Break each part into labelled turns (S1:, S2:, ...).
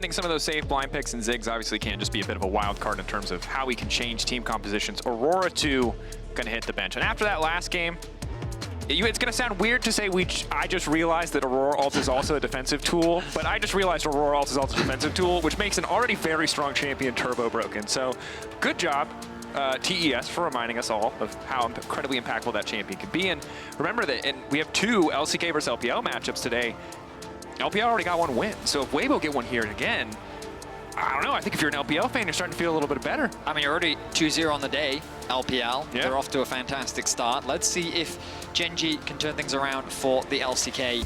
S1: I think some of those safe blind picks and Ziggs obviously can't just be a bit of a wild card in terms of how we can change team compositions. Aurora 2 going to hit the bench. And after that last game, it's going to sound weird to say I just realized that Aurora Ult is also a defensive tool, but I just realized Aurora Ult is also a defensive tool, which makes an already very strong champion turbo broken. So good job, TES, for reminding us all of how incredibly impactful that champion can be. And remember that we have 2 LCK versus LPL matchups today. LPL already got 1 win, so if Weibo get one here again, I don't know. I think if you're an LPL fan, you're starting to feel a little bit better.
S2: I mean, you're already 2-0 on the day, LPL.
S1: Yeah.
S2: They're off to a fantastic start. Let's see if Gen.G can turn things around for the LCK.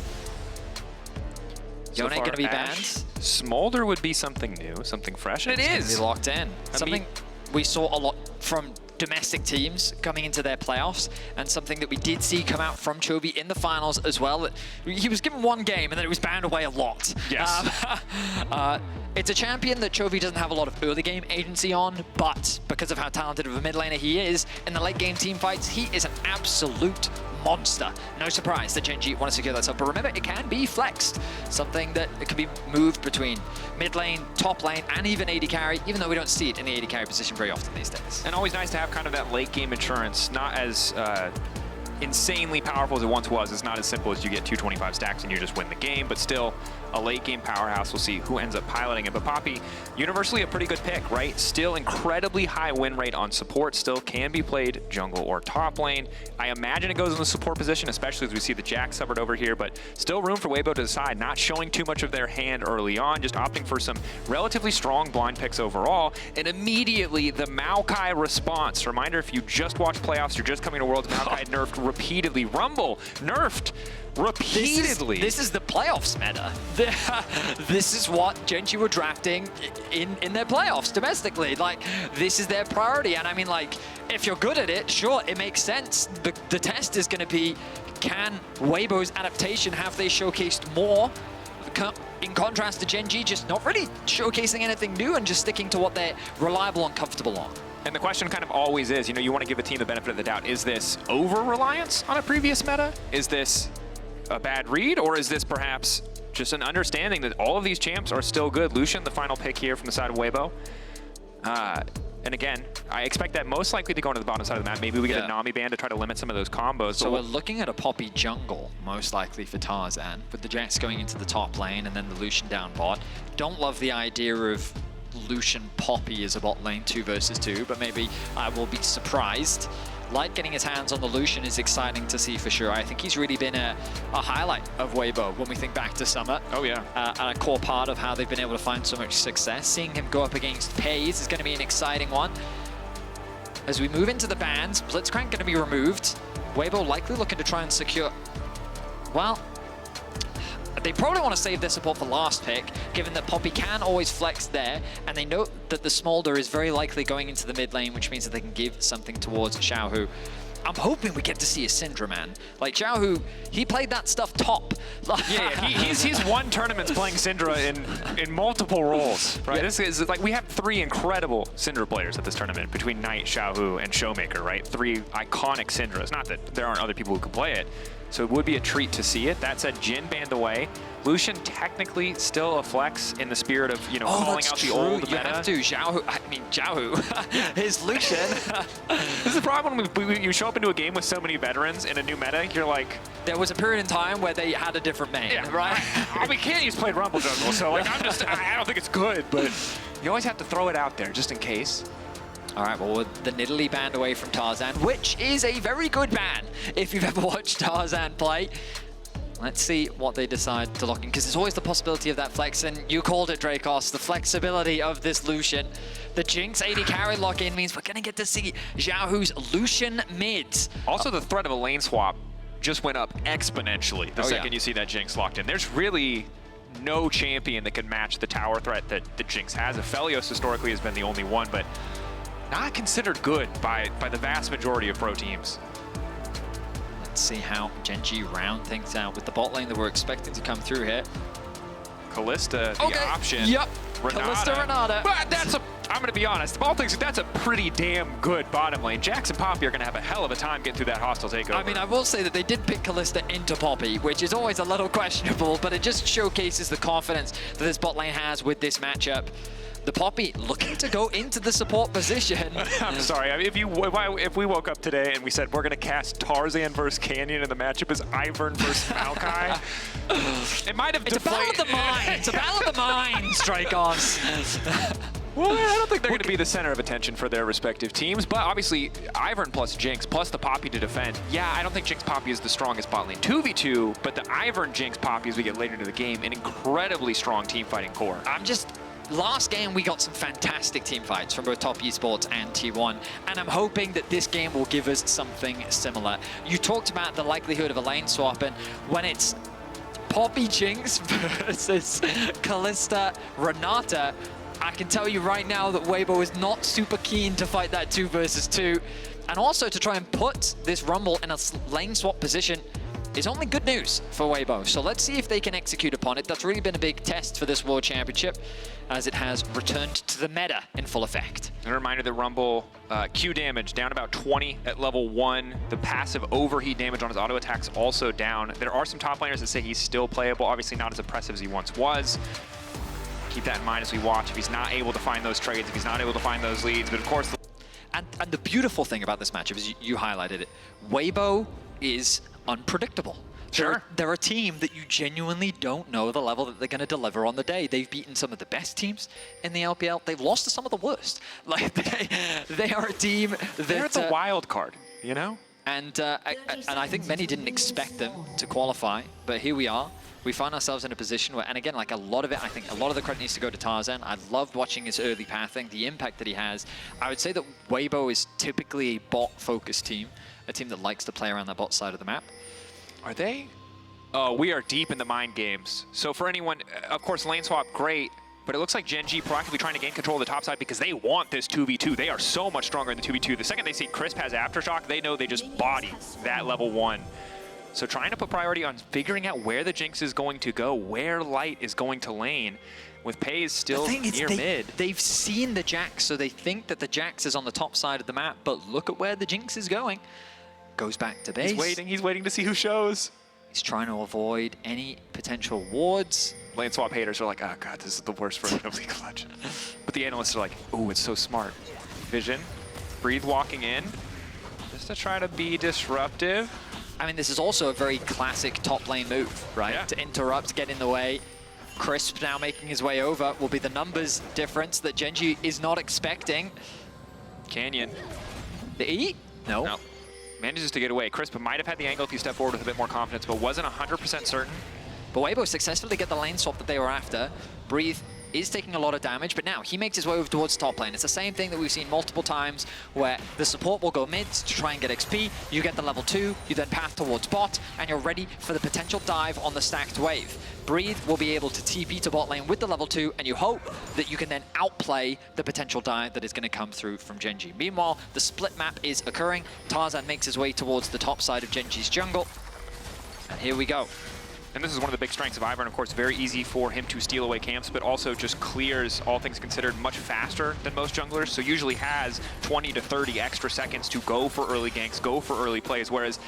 S2: Yone going to be banned.
S1: Smolder would be something new, something fresh. And it is.
S2: Be locked in. Something we saw a lot from domestic teams coming into their playoffs, and something that we did see come out from Chovy in the finals as well. He was given 1 game and then it was banned away a lot.
S1: Yes.
S2: It's a champion that Chovy doesn't have a lot of early game agency on, but because of how talented of a mid laner he is, in the late game team fights, he is an absolute monster. No surprise that Gen.G want to secure that sub, but remember, it can be flexed. Something that it can be moved between mid lane, top lane, and even AD carry, even though we don't see it in the AD carry position very often these days.
S1: And always nice to have kind of that late game insurance, not as insanely powerful as it once was. It's not as simple as you get 225 stacks and you just win the game, but still a late game powerhouse. We'll see who ends up piloting it. But Poppy, universally a pretty good pick, right? Still incredibly high win rate on support, still can be played jungle or top lane. I imagine it goes in the support position, especially as we see the Jack suffered over here, but still room for Weibo to decide, not showing too much of their hand early on, just opting for some relatively strong blind picks overall. And immediately the Maokai response. Reminder, if you just watched playoffs, you're just coming to Worlds, Maokai nerfed repeatedly. Rumble nerfed repeatedly.
S2: This is the playoffs meta. This is what Gen.G were drafting in their playoffs domestically. Like, this is their priority. And I mean, like, if you're good at it, sure, it makes sense. The test is going to be, can Weibo's adaptation, have they showcased more? In contrast to Gen.G just not really showcasing anything new and just sticking to what they're reliable and comfortable on.
S1: And the question kind of always is, you want to give a team the benefit of the doubt. Is this over-reliance on a previous meta? Is this a bad read, or is this perhaps just an understanding that all of these champs are still good? Lucian, the final pick here from the side of Weibo. And again, I expect that most likely to go into the bottom side of the map. Maybe we get a Nami ban to try to limit some of those combos.
S2: So we're looking at a Poppy jungle, most likely for Tarzan, with the Jax going into the top lane and then the Lucian down bot. Don't love the idea of Lucian Poppy as a bot lane 2 versus 2, but maybe I will be surprised. Light getting his hands on the Lucian is exciting to see for sure. I think he's really been a highlight of Weibo when we think back to Summer.
S1: Oh yeah.
S2: And a core part of how they've been able to find so much success. Seeing him go up against Peyz is going to be an exciting one. As we move into the bans, Blitzcrank going to be removed. Weibo likely looking to try and secure... Well, they probably want to save their support for last pick, given that Poppy can always flex there, and they know that the Smolder is very likely going into the mid lane, which means that they can give something towards Xiaohu. I'm hoping we get to see a Syndra, man. Like, Xiaohu, he played that stuff top.
S1: Yeah, he's won tournaments playing Syndra in multiple roles, right? Yeah. This is like, we have 3 incredible Syndra players at this tournament, between Knight, Xiaohu, and Showmaker, right? 3 iconic Syndras. Not that there aren't other people who can play it, so it would be a treat to see it. That said, Jin banned away. Lucian technically still a flex in the spirit of, calling out the old meta.
S2: You have to. Xiaohu, his Lucian.
S1: This is the problem when you show up into a game with so many veterans in a new meta, you're like...
S2: There was a period in time where they had a different main, right?
S1: I mean, Kiin's played Rumble Jungle, so like, I don't think it's good, but you always have to throw it out there just in case.
S2: All right, well, the Nidalee banned away from Tarzan, which is a very good ban if you've ever watched Tarzan play. Let's see what they decide to lock in, because there's always the possibility of that flex, and you called it, Drakos, the flexibility of this Lucian. The Jinx AD carry lock-in means we're going to get to see Xiaohu's Lucian mids.
S1: Also, the threat of a lane swap just went up exponentially the second you see that Jinx locked in. There's really no champion that can match the tower threat that the Jinx has. Aphelios historically has been the only one, but not considered good by the vast majority of pro teams.
S2: Let's see how Gen.G round things out with the bot lane that we're expecting to come through here.
S1: Kalista, the option.
S2: Yep.
S1: Renata.
S2: Kalista, Renata.
S1: But that's a I'm going to be honest, all things, that's a pretty damn good bottom lane. Jax and Poppy are going to have a hell of a time getting through that hostile takeover.
S2: I mean, I will say that they did pick Kalista into Poppy, which is always a little questionable, but it just showcases the confidence that this bot lane has with this matchup. The Poppy looking to go into the support position.
S1: I'm sorry, I mean, if we woke up today and we said we're going to cast Tarzan versus Canyon and the matchup is Ivern versus Maokai, it might have
S2: It's a battle of the minds. It's a battle of the minds, Drakos.
S1: Well, I don't think they're going to be the center of attention for their respective teams, but obviously Ivern plus Jinx plus the Poppy to defend. Yeah, I don't think Jinx Poppy is the strongest bot lane 2v2, but the Ivern Jinx Poppy as we get later into the game, an incredibly strong team fighting core.
S2: Last game, we got some fantastic team fights from both top eSports and T1, and I'm hoping that this game will give us something similar. You talked about the likelihood of a lane swap, and when it's Poppy Jinx versus Kalista Renata, I can tell you right now that Weibo is not super keen to fight that 2 versus 2, and also to try and put this Rumble in a lane swap position is only good news for Weibo. So let's see if they can execute upon it. That's really been a big test for this World Championship, as it has returned to the meta in full effect.
S1: And a reminder that Rumble Q damage down about 20 at level 1. The passive overheat damage on his auto attacks also down. There are some top laners that say he's still playable, obviously not as impressive as he once was. Keep that in mind as we watch. If he's not able to find those trades, if he's not able to find those leads, but of course...
S2: And the beautiful thing about this matchup is you highlighted it. Weibo is unpredictable.
S1: Sure.
S2: They're a team that you genuinely don't know the level that they're going to deliver on the day. They've beaten some of the best teams in the LPL. They've lost to some of the worst. Like they are a team that...
S1: They're the wild card, you know?
S2: And I think many didn't expect them to qualify, but here we are. We find ourselves in a position where, and again, like a lot of it, I think a lot of the credit needs to go to Tarzan. I loved watching his early pathing, the impact that he has. I would say that Weibo is typically a bot-focused team, a team that likes to play around the bot side of the map.
S1: Are they? Oh, we are deep in the mind games. So for anyone, of course, lane swap, great, but it looks like Gen.G proactively trying to gain control of the top side because they want this 2v2. They are so much stronger in the 2v2. The second they see Crisp has Aftershock, they know they just body that level 1. So trying to put priority on figuring out where the Jinx is going to go, where Light is going to lane, with Peyz still near mid.
S2: They've seen the Jax, so they think that the Jax is on the top side of the map, but look at where the Jinx is going. Goes back to base.
S1: He's waiting to see who shows.
S2: He's trying to avoid any potential wards.
S1: Lane swap haters are like, oh god, this is the worst version of League of Legends. But the analysts are like, oh, it's so smart. Vision, Breathe walking in, just to try to be disruptive.
S2: I mean, this is also a very classic top lane move, right?
S1: Yeah.
S2: To interrupt, get in the way. Crisp now making his way over will be the numbers difference that Gen.G is not expecting.
S1: Canyon.
S2: The E? No.
S1: No. Manages to get away. Crisp might have had the angle if he stepped forward with a bit more confidence, but wasn't 100% certain.
S2: But Weibo successfully get the lane swap that they were after. Breathe is taking a lot of damage, but now he makes his way over towards top lane. It's the same thing that we've seen multiple times where the support will go mids to try and get XP, you get the level 2, you then path towards bot, and you're ready for the potential dive on the stacked wave. Breathe will be able to TP to bot lane with the level 2, and you hope that you can then outplay the potential dive that is going to come through from Gen.G. Meanwhile, the split map is occurring. Tarzan makes his way towards the top side of Gen.G's jungle, and here we go.
S1: And this is one of the big strengths of Ivern. Of course, very easy for him to steal away camps, but also just clears, all things considered, much faster than most junglers. So usually has 20 to 30 extra seconds to go for early ganks, go for early plays. Whereas,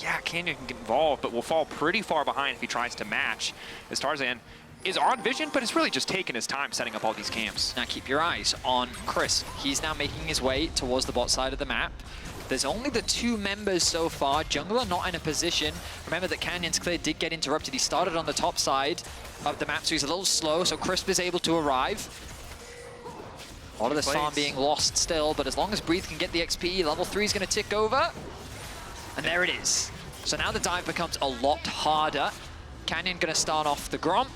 S1: yeah, Canyon can get involved, but will fall pretty far behind if he tries to match. As Tarzan is on vision, but it's really just taking his time setting up all these camps.
S2: Now keep your eyes on Chris. He's now making his way towards the bot side of the map. There's only the 2 members so far. Jungler not in a position. Remember that Canyon's clear did get interrupted. He started on the top side of the map, so he's a little slow, so Crisp is able to arrive. A lot of this farm being lost still, but as long as Breathe can get the XP, level 3 is going to tick over. And there it is. So now the dive becomes a lot harder. Canyon going to start off the Gromp.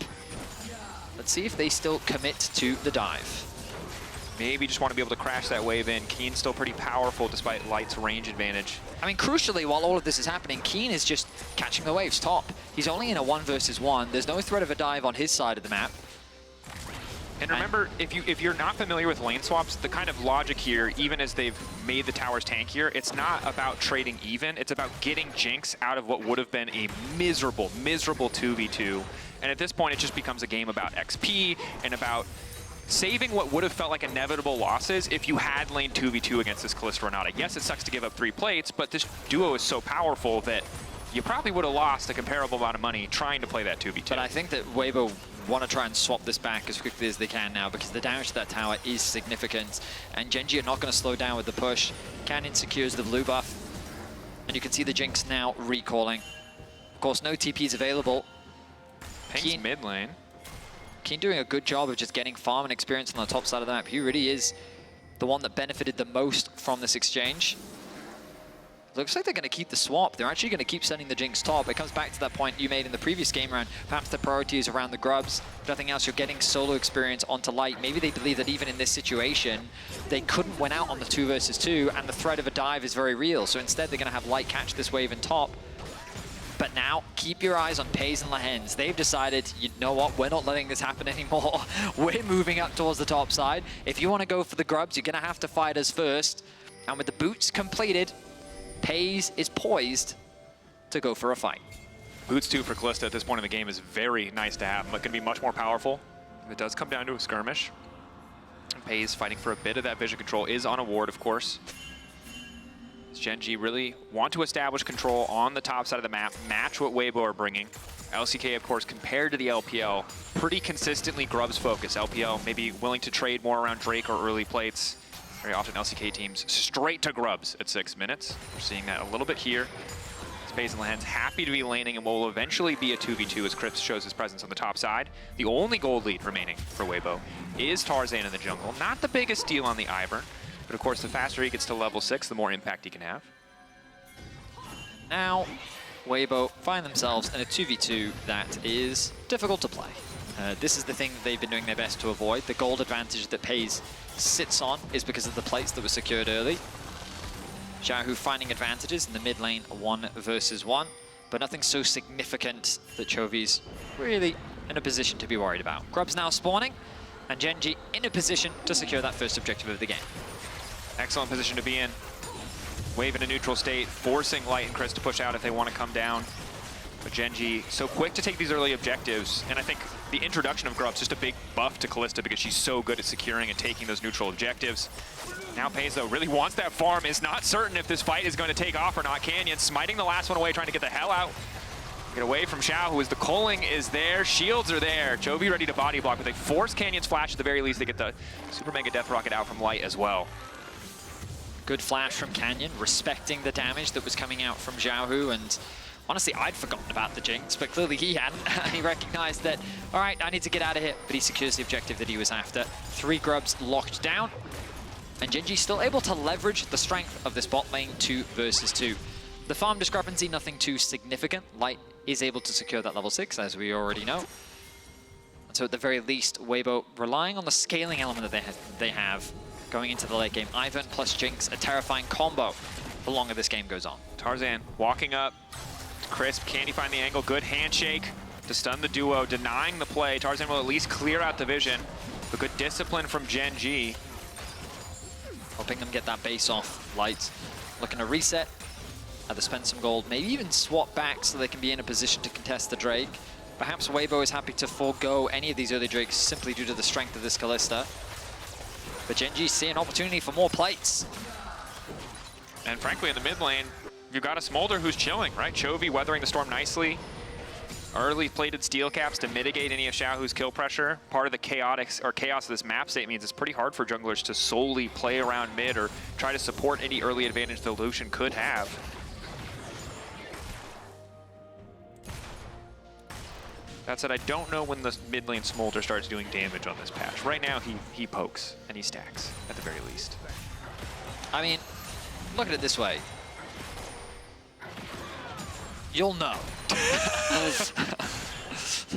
S2: Let's see if they still commit to the dive.
S1: Maybe just want to be able to crash that wave in. Kiin's still pretty powerful despite Light's range advantage.
S2: I mean, crucially, while all of this is happening, Kiin is just catching the waves top. He's only in a 1 versus 1. There's no threat of a dive on his side of the map.
S1: And remember, if you're not familiar with lane swaps, the kind of logic here, even as they've made the towers tankier, it's not about trading even. It's about getting Jinx out of what would have been a miserable, miserable 2v2. And at this point, it just becomes a game about XP and about saving what would have felt like inevitable losses if you had lane 2v2 against this Kalista Renata. Yes, it sucks to give up 3 plates, but this duo is so powerful that you probably would have lost a comparable amount of money trying to play that 2v2.
S2: But I think that Weibo want to try and swap this back as quickly as they can now, because the damage to that tower is significant, and Gen.G are not going to slow down with the push. Canyon secures the blue buff, and you can see the Jinx now recalling. Of course, no TPs available.
S1: Peyz mid lane.
S2: Kiin doing a good job of just getting farm and experience on the top side of the map. He really is the one that benefited the most from this exchange. Looks like they're going to keep the swap. They're actually going to keep sending the Jinx top. It comes back to that point you made in the previous game round. Perhaps the priority is around the grubs. If nothing else, you're getting solo experience onto Light. Maybe they believe that even in this situation, they couldn't win out on the 2 versus 2, and the threat of a dive is very real. So instead, they're going to have Light catch this wave in top. But now, keep your eyes on Peyz and Lehends. They've decided, you know what, we're not letting this happen anymore. We're moving up towards the top side. If you want to go for the grubs, you're going to have to fight us first. And with the boots completed, Peyz is poised to go for a fight.
S1: Boots 2 for Kalista at this point in the game is very nice to have, but can be much more powerful. It does come down to a skirmish. And Peyz fighting for a bit of that vision control is on a ward, of course. Gen.G really want to establish control on the top side of the map, match what Weibo are bringing. LCK, of course, compared to the LPL, pretty consistently grubs focus. LPL maybe willing to trade more around Drake or early plates. Very often LCK teams straight to grubs at 6 minutes. We're seeing that a little bit here. Peyz and Lehends happy to be laning and will eventually be a 2v2 as Chris shows his presence on the top side. The only gold lead remaining for Weibo is Tarzan in the jungle. Not the biggest deal on the Ivern. But of course, the faster he gets to level 6, the more impact he can have.
S2: Now, Weibo find themselves in a 2v2 that is difficult to play. This is the thing that they've been doing their best to avoid. The gold advantage that Peyz sits on is because of the plates that were secured early. Xiaohu finding advantages in the mid lane 1 versus 1, but nothing so significant that Chovy's really in a position to be worried about. Grubs now spawning, and Gen.G in a position to secure that first objective of the game.
S1: Excellent position to be in. Wave in a neutral state, forcing Light and Chris to push out if they want to come down. But Gen.G so quick to take these early objectives, and I think the introduction of grubs just a big buff to Kalista because she's so good at securing and taking those neutral objectives. Now Peyz, though, really wants that farm, is not certain if this fight is going to take off or not. Canyon smiting the last one away, trying to get the hell out. Get away from Xiaohu as the culling is there, shields are there. Chovy ready to body block, but they force Canyon's flash at the very least. They get the Super Mega Death Rocket out from Light as well.
S2: Good flash from Canyon, respecting the damage that was coming out from Xiaohu, and honestly, I'd forgotten about the Jinx, but clearly he hadn't. He recognized that, all right, I need to get out of here, but he secures the objective that he was after. 3 grubs locked down, and Gen.G still able to leverage the strength of this bot lane 2 versus 2. The farm discrepancy, nothing too significant. Light is able to secure that level 6, as we already know. And so at the very least, Weibo relying on the scaling element that they have going into the late game. Ivern plus Jinx, a terrifying combo the longer this game goes on.
S1: Tarzan walking up. Crisp, can he find the angle? Good handshake to stun the duo, denying the play. Tarzan will at least clear out the vision. But good discipline from Gen.G.
S2: Helping them get that base off. Light looking to reset. Either spend some gold, maybe even swap back so they can be in a position to contest the Drake. Perhaps Weibo is happy to forego any of these early Drakes simply due to the strength of this Kalista. But Gen.G see an opportunity for more plates.
S1: And frankly, in the mid lane, you've got a Smolder who's chilling, right? Chovy weathering the storm nicely. Early plated steel caps to mitigate any of Xiaohu's kill pressure. Part of the chaos of this map state means it's pretty hard for junglers to solely play around mid or try to support any early advantage the Lucian could have. That said, I don't know when the mid lane Smolder starts doing damage on this patch. Right now, he pokes and he stacks, at the very least.
S2: I mean, look at it this way. You'll know.
S3: I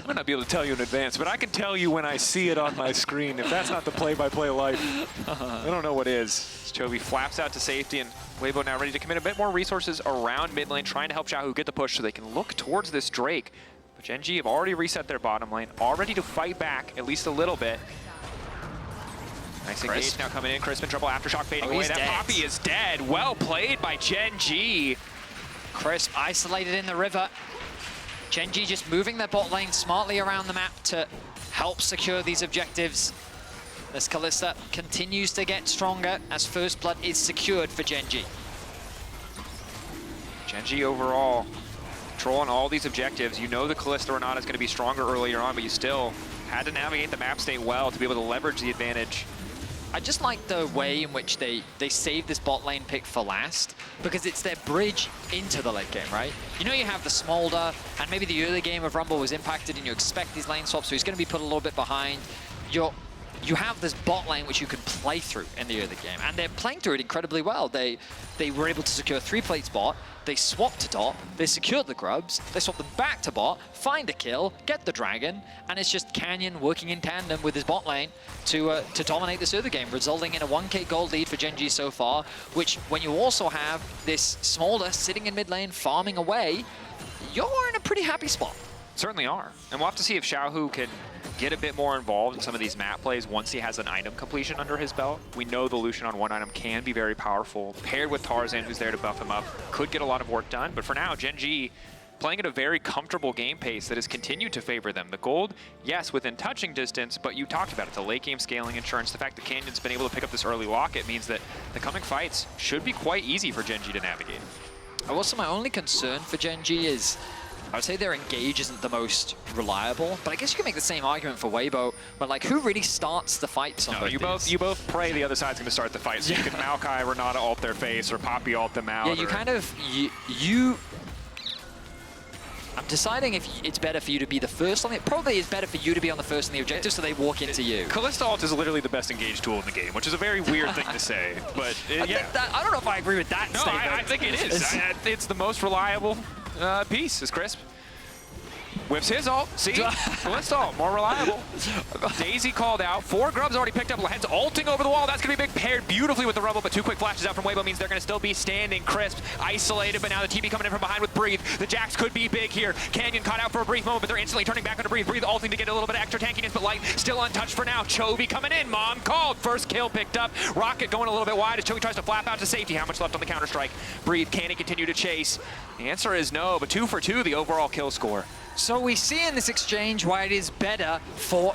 S3: might not be able to tell you in advance, but I can tell you when I see it on my screen. If that's not the play-by-play life, I don't know what is.
S1: Chovy flaps out to safety, and Weibo now ready to commit a bit more resources around mid lane, trying to help Xiaohu get the push so they can look towards this Drake. But Gen.G have already reset their bottom lane, all ready to fight back at least a little bit. Nice engage now coming in. Crisp in trouble. Aftershock fading away. That Poppy is dead. Well played by Gen.G.
S2: Crisp isolated in the river. Gen.G just moving their bot lane smartly around the map to help secure these objectives. This Kalista continues to get stronger as first blood is secured for Gen.G.
S1: Gen.G overall controlling all these objectives. You know the Kalista Renata is going to be stronger earlier on, but you still had to navigate the map state well to be able to leverage the advantage.
S2: I just like the way in which they save this bot lane pick for last, because it's their bridge into the late game, right? You know you have the Smolder, and maybe the early game of Rumble was impacted, and you expect these lane swaps, so he's going to be put a little bit behind. You have this bot lane which you can play through in the early game, and they're playing through it incredibly well. They were able to secure 3 plates bot, they swapped to dot, they secured the grubs, they swapped them back to bot, find a kill, get the dragon, and it's just Canyon working in tandem with his bot lane to dominate this early game, resulting in a 1k gold lead for Gen.G so far, which when you also have this Smolder sitting in mid lane farming away, you're in a pretty happy spot.
S1: Certainly are. And we'll have to see if Xiaohu can get a bit more involved in some of these map plays once he has an item completion under his belt. We know the Lucian on one item can be very powerful. Paired with Tarzan, who's there to buff him up, could get a lot of work done. But for now, Gen.G playing at a very comfortable game pace that has continued to favor them. The gold, yes, within touching distance, but you talked about it, the late game scaling insurance. The fact that Canyon's been able to pick up this early locket means that the coming fights should be quite easy for Gen.G to navigate.
S2: Also, my only concern for Gen.G is I would say their engage isn't the most reliable, but I guess you can make the same argument for Weibo, but like, who really starts the fights on
S1: you both pray the other side's going to start the fight, so you can Maokai, Renata ult their face, or Poppy ult them out.
S2: Yeah, you kind of, I'm deciding if it's better for you to be the first on it. Probably it's better for you to be on the first on the objective, so they walk into you.
S1: Kalista ult is literally the best engage tool in the game, which is a very weird thing to say, but yeah.
S2: I don't know if I agree with that statement.
S1: I think it is. It's the most reliable piece, is Crisp. Whips his ult. See? Kalista ult, more reliable. Daisy called out. 4 grubs already picked up. Lehends ulting over the wall. That's going to be big, paired beautifully with the Rumble, but 2 quick flashes out from Weibo means they're going to still be standing. Crisp, isolated, but now the TP coming in from behind with Breathe. The Jax could be big here. Canyon caught out for a brief moment, but they're instantly turning back onto Breathe. Breathe ulting to get a little bit of extra tankiness, but Light still untouched for now. Chovy coming in. Mom called. First kill picked up. Rocket going a little bit wide as Chovy tries to flap out to safety. How much left on the Counter-Strike? Breathe, can he continue to chase? The answer is no, but 2 for 2, the overall kill score.
S2: So we see in this exchange why it is better for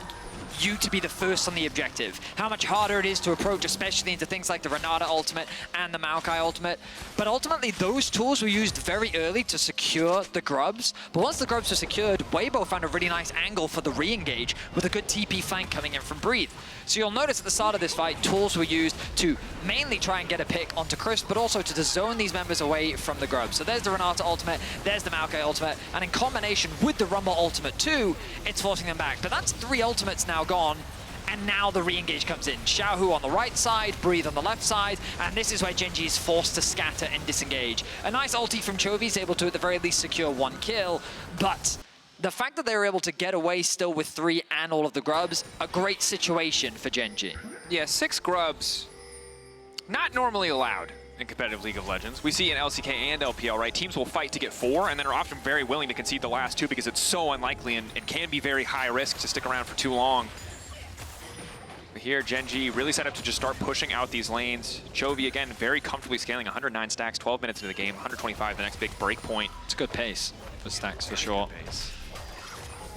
S2: you to be the first on the objective. How much harder it is to approach, especially into things like the Renata ultimate and the Maokai ultimate. But ultimately, those tools were used very early to secure the grubs. But once the grubs were secured, Weibo found a really nice angle for the re-engage with a good TP flank coming in from Breathe. So you'll notice at the start of this fight, tools were used to mainly try and get a pick onto Crisp, but also to zone these members away from the grubs. So there's the Renata ultimate, there's the Maokai ultimate, and in combination with the Rumble ultimate too, it's forcing them back. But that's 3 ultimates now gone, and now the re-engage comes in. Xiaohu on the right side, Breathe on the left side, and this is where Gen.G is forced to scatter and disengage. A nice ulti from Chovy is able to at the very least secure 1 kill, but the fact that they were able to get away still with 3 and all of the grubs, a great situation for Gen.G.
S1: Yeah, 6 grubs, not normally allowed in competitive League of Legends. We see in LCK and LPL, right? Teams will fight to get 4 and then are often very willing to concede the last 2 because it's so unlikely and can be very high risk to stick around for too long. But here, Gen.G really set up to just start pushing out these lanes. Chovy, again, very comfortably scaling 109 stacks, 12 minutes into the game, 125 the next big break point.
S2: It's a good pace for stacks, for sure.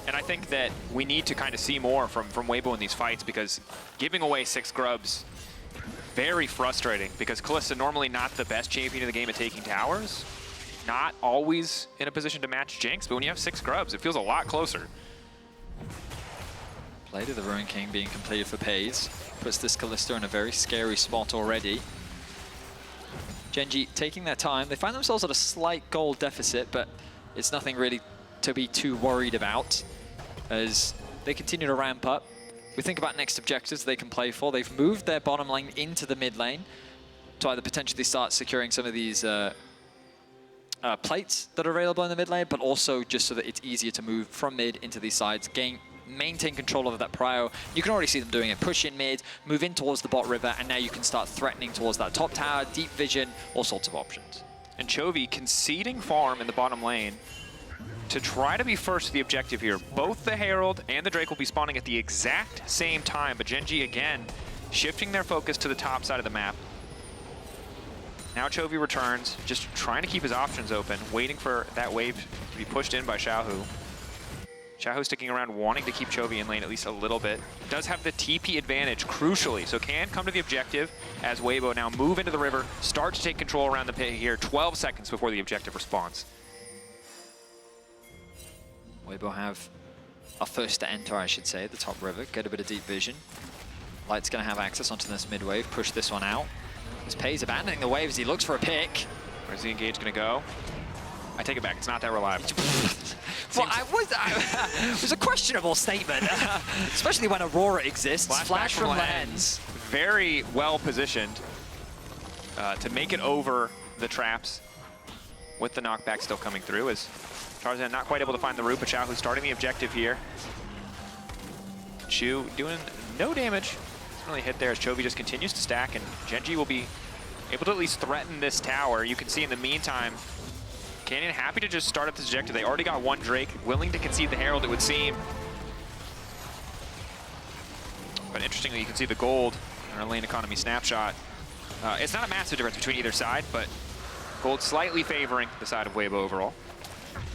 S1: And I think that we need to kind of see more from Weibo in these fights because giving away 6 grubs, very frustrating because Kalista normally not the best champion in the game at taking towers, not always in a position to match Jinx, but when you have 6 grubs, it feels a lot closer.
S2: Play to the Ruin King being completed for Peyz. Puts this Kalista in a very scary spot already. Gen.G taking their time. They find themselves at a slight gold deficit, but it's nothing really to be too worried about as they continue to ramp up. We think about next objectives they can play for. They've moved their bottom lane into the mid lane to either potentially start securing some of these plates that are available in the mid lane, but also just so that it's easier to move from mid into these sides, maintain control over that prio. You can already see them doing it. Push in mid, move in towards the bot river, and now you can start threatening towards that top tower, deep vision, all sorts of options.
S1: And Chovy conceding farm in the bottom lane to try to be first to the objective here. Both the Herald and the Drake will be spawning at the exact same time, but Gen.G again shifting their focus to the top side of the map. Now Chovy returns, just trying to keep his options open, waiting for that wave to be pushed in by Xiaohu. Xiaohu sticking around, wanting to keep Chovy in lane at least a little bit. Does have the TP advantage, crucially, so can come to the objective as Weibo now move into the river, start to take control around the pit here, 12 seconds before the objective response.
S2: Weibo have a first to enter, I should say, the top river, get a bit of deep vision. Light's going to have access onto this mid wave, push this one out. As Peyz abandoning the waves, he looks for a pick.
S1: Where's the engage going to go? I take it back, it's not that reliable.
S2: Well, it was a questionable statement, especially when Aurora exists. Flash from Lehends.
S1: Very well positioned to make it over the traps with the knockback still coming through as Tarzan not quite able to find the root, but Xiaohu starting the objective here. Chu doing no damage. Doesn't really hit there as Chovy just continues to stack, and Gen.G will be able to at least threaten this tower. You can see in the meantime, Canyon happy to just start up this objective. They already got one Drake, willing to concede the Herald, it would seem. But interestingly, you can see the gold in our lane economy snapshot. It's not a massive difference between either side, but gold slightly favoring the side of Weibo overall.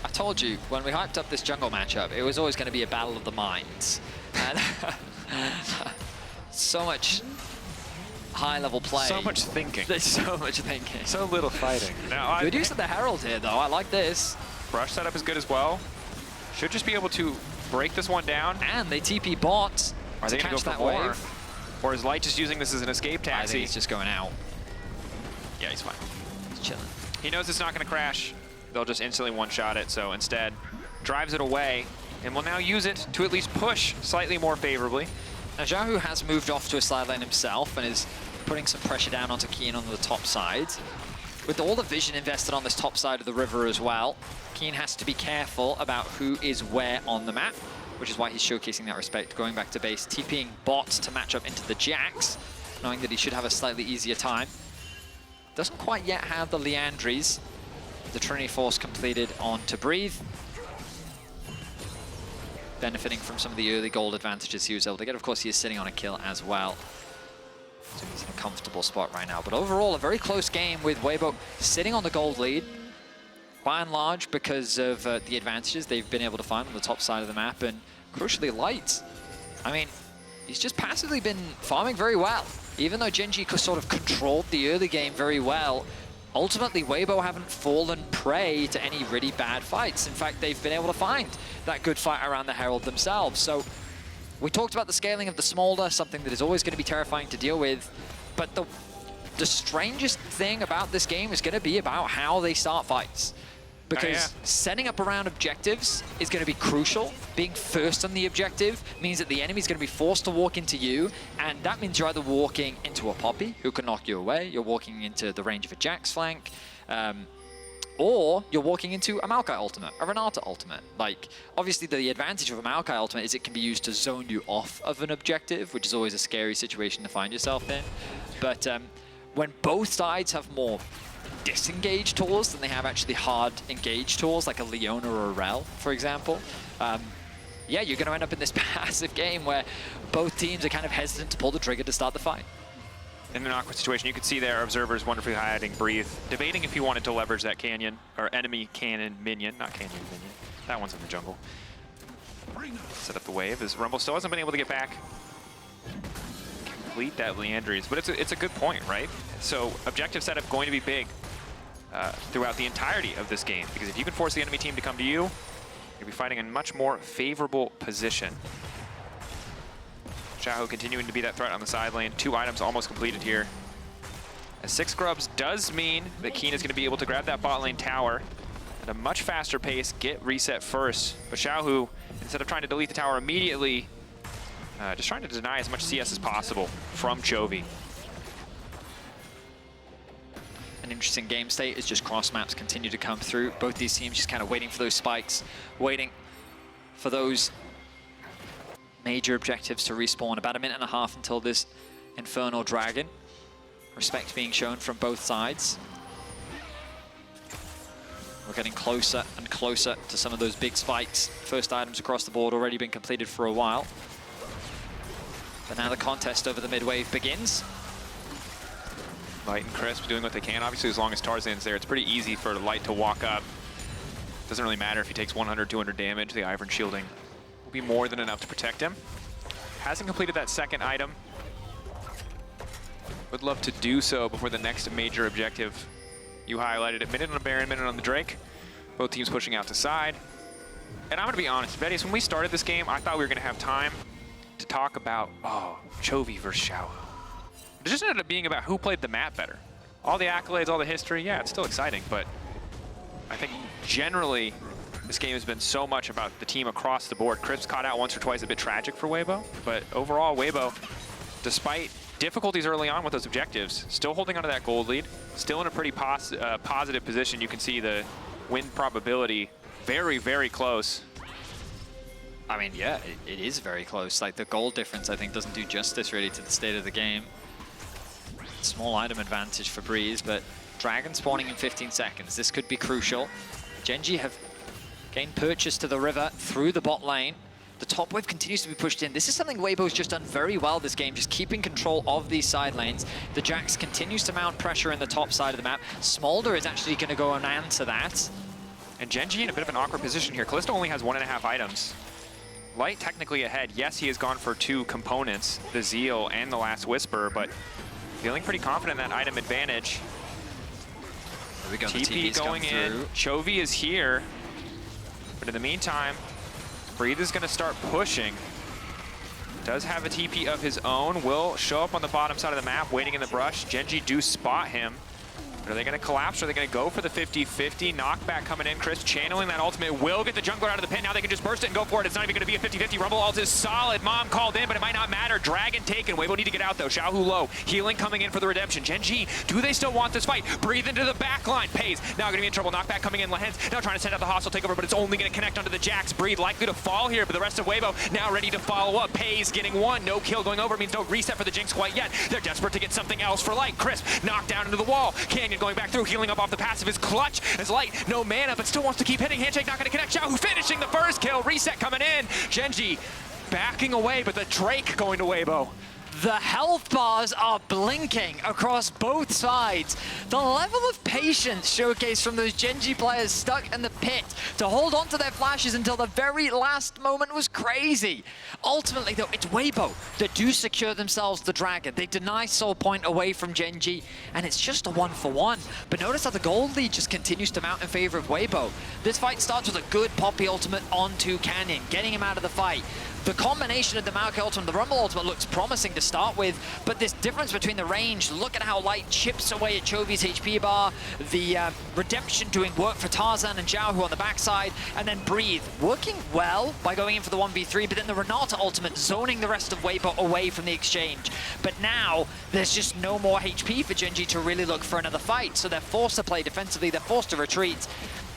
S2: I told you, when we hyped up this jungle matchup, it was always going to be a battle of the minds. And so much high-level play.
S1: So much thinking.
S2: There's so much thinking.
S3: So little fighting.
S1: Now,
S2: Good use of the Herald here, though. I like this.
S1: Brush setup is good as well. Should just be able to break this one down.
S2: And they TP bot
S1: Are
S2: to
S1: they going
S2: catch
S1: to go
S2: that
S1: for more?
S2: wave.
S1: Or is Light just using this as an escape
S2: I
S1: taxi?
S2: think he's just going out.
S1: Yeah, he's fine.
S2: He's chilling.
S1: He knows it's not going to crash. They'll just instantly one-shot it, so instead drives it away and will now use it to at least push slightly more favorably.
S2: Now, Xiaohu has moved off to a side lane himself and is putting some pressure down onto Kiin on the top side. With all the vision invested on this top side of the river as well, Kiin has to be careful about who is where on the map, which is why he's showcasing that respect, going back to base, TPing bots to match up into the Jax, knowing that he should have a slightly easier time. Doesn't quite yet have the Leandries. The Trinity Force completed on to breathe. Benefiting from some of the early gold advantages he was able to get. Of course, he is sitting on a kill as well. So he's in a comfortable spot right now. But overall, a very close game with Weibo sitting on the gold lead. By and large, because of the advantages they've been able to find on the top side of the map. And crucially, Light. I mean, he's just passively been farming very well. Even though Gen.G sort of controlled the early game very well, ultimately, Weibo haven't fallen prey to any really bad fights. In fact, they've been able to find that good fight around the Herald themselves. So we talked about the scaling of the Smolder, something that is always going to be terrifying to deal with. But the strangest thing about this game is going to be about how they start fights. Because setting up around objectives is going to be crucial. Being first on the objective means that the enemy is going to be forced to walk into you, and that means you're either walking into a Poppy, who can knock you away, you're walking into the range of a Jax flank, or you're walking into a Maokai ultimate, a Renata ultimate. Like, obviously the advantage of a Maokai ultimate is it can be used to zone you off of an objective, which is always a scary situation to find yourself in. But when both sides have more disengage tools than they have actually hard engage tools, like a Leona or a Rel, for example. Yeah, you're going to end up in this passive game where both teams are kind of hesitant to pull the trigger to start the fight.
S1: In an awkward situation, you can see there observers wonderfully hiding, breathe, debating if he wanted to leverage that canyon, or enemy cannon minion, not canyon minion. That one's in the jungle. Set up the wave as Rumble still hasn't been able to get back. Complete that Leandries, but it's a good point, right? So objective setup going to be big throughout the entirety of this game, because if you can force the enemy team to come to you, you'll be fighting in a much more favorable position. Xiaohu continuing to be that threat on the side lane. 2 items almost completed here. As 6 grubs does mean that Kiin is going to be able to grab that bot lane tower at a much faster pace, get reset first. But Xiaohu, instead of trying to delete the tower immediately, just trying to deny as much CS as possible from Chovy.
S2: An interesting game state is just cross maps continue to come through. Both these teams just kind of waiting for those spikes, waiting for those major objectives to respawn. About 1.5 minutes until this Infernal Dragon. Respect being shown from both sides. We're getting closer and closer to some of those big spikes. First items across the board already been completed for a while. But now the contest over the mid-wave begins.
S1: Light and Crisp doing what they can. Obviously, as long as Tarzan's there, it's pretty easy for Light to walk up. Doesn't really matter if he takes 100, 200 damage. The Ivern shielding will be more than enough to protect him. Hasn't completed that second item. Would love to do so before the next major objective. You highlighted it. Minute on the Baron, minute on the Drake. Both teams pushing out to side. And I'm going to be honest, Vedius, when we started this game, I thought we were going to have time to talk about, oh, Chovy versus Xiaohu. It just ended up being about who played the map better. All the accolades, all the history, yeah, it's still exciting, but I think generally this game has been so much about the team across the board. Crips caught out once or twice, a bit tragic for Weibo, but overall, Weibo, despite difficulties early on with those objectives, still holding onto that gold lead, still in a pretty positive position. You can see the win probability very, very close.
S2: I mean, yeah, it is very close. Like, the goal difference, I think, doesn't do justice really to the state of the game. Small item advantage for Breeze, but Dragon spawning in 15 seconds. This could be crucial. Gen.G have gained purchase to the river through the bot lane. The top wave continues to be pushed in. This is something Weibo's just done very well this game, just keeping control of these side lanes. The Jax continues to mount pressure in the top side of the map. Smolder is actually going to go and answer that.
S1: And Gen.G in a bit of an awkward position here. Kalista only has 1.5 items. Light technically ahead. Yes, he has gone for 2 components, the Zeal and the Last Whisper, but feeling pretty confident in that item advantage.
S2: There we go,
S1: TP going in. Chovy is here. But in the meantime, Breathe is going to start pushing. Does have a TP of his own. Will show up on the bottom side of the map, waiting in the brush. Gen.G do spot him. But are they going to collapse? Or are they going to go for the 50-50? Knockback coming in. Chris channeling that ultimate. Will get the jungler out of the pit. Now they can just burst it and go for it. It's not even going to be a 50-50. Rumble ult is solid. Mom called in, but it might not matter. Dragon taken. Weibo need to get out, though. Xiaohu low. Healing coming in for the redemption. Gen.G, do they still want this fight? Breathe into the back line. Peyz now going to be in trouble. Knockback coming in. Lehends now trying to send out the hostile takeover, but it's only going to connect onto the Jax. Breathe likely to fall here, but the rest of Weibo now ready to follow up. Peyz getting one. No kill going over means no reset for the Jinx quite yet. They're desperate to get something else for Light. Crisp knocked down into the wall. Canyon going back through, healing up off the passive is clutch as Light, no mana, but still wants to keep hitting. Handshake not going to connect. Xiaohu finishing the first kill. Reset coming in. Gen.G backing away, but the Drake going to Weibo.
S2: The health bars are blinking across both sides. The level of patience showcased from those Gen.G players stuck in the pit to hold on to their flashes until the very last moment was crazy. Ultimately, though, it's Weibo that do secure themselves the Dragon. They deny Soul Point away from Gen.G, and it's just a 1-for-1. But notice how the gold lead just continues to mount in favor of Weibo. This fight starts with a good Poppy ultimate onto Canyon, getting him out of the fight. The combination of the Maokai ultimate and the Rumble ultimate looks promising to start with, but this difference between the range, look at how Light chips away at Chovy's HP bar, the redemption doing work for Tarzan and Xiaohu on the backside, and then Breathe working well by going in for the 1v3, but then the Renata ultimate zoning the rest of Weibo away from the exchange. But now, there's just no more HP for Gen.G to really look for another fight, so they're forced to play defensively, they're forced to retreat.